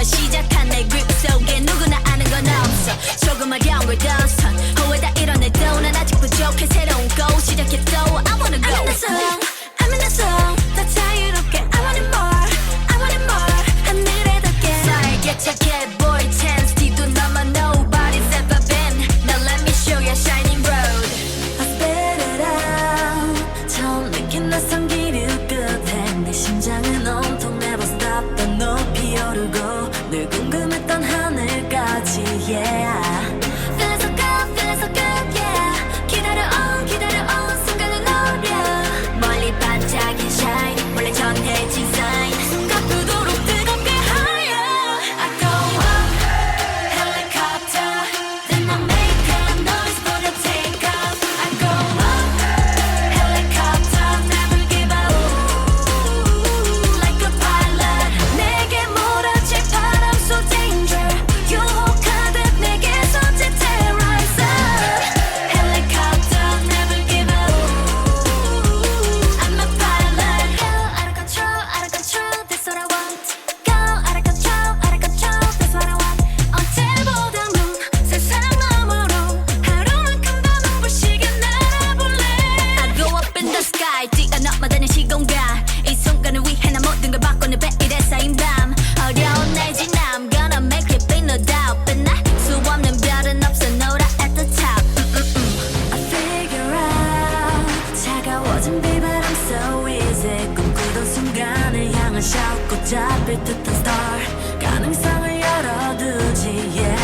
시작한 내 grip 속에 누구나 아는 건 없어. 조금 어려운 걸 더선 후회다 이뤄내도 난 아직 부족해. 새로운 go 시작했어. I wanna go. I'm in the zone, I'm in the zone. 더 자유롭게 I want it more, I want it more. 하늘에 닿게 살게차게 boy chance 뒤도 넘어 nobody's ever been. Now let me show you a shining road. I spit it out. 처음 느낀 낯선 기류 끝에 내 심장은 온통 never stop. 더 높이 오르고 늘 궁금했던 하늘까지 yeah. Feeling so good, feeling so good yeah. 기다려온 순간을 노려. 멀리 반짝인 shine 원래 전해진 sign. 숨가쁘도록 뜨겁게 higher. I go up, helicopter. Then I make a noise for the take off. I go up, helicopter. Never give up. Like a pilot. 내게 몰아칠 바람 so danger. 유혹하듯 내게서 terrorize. Helicopter. Never give up. I'm a pilot. Go out of control, out of control. That's what I want. Go out of control, out of control. That's what I want. 언제보다 문 세상 너머로 하루만큼 더 눈부시게 날아볼래. I go up in the sky. 뛰어넘어다니는 시공간. 이 순간을 위해 난 모든 걸 바꾸는 베일에 쌓인 밤. 어려운 내 지남 Gonna make it big no doubt. 빛날 수 없는 별은 없어 노라 at the top. I figure out 차가워진 비바람 so easy. 꿈꾸던 순간을 향한 shout. 꼭 잡힐 듯한 star. 가능성을 열어두지 yeah.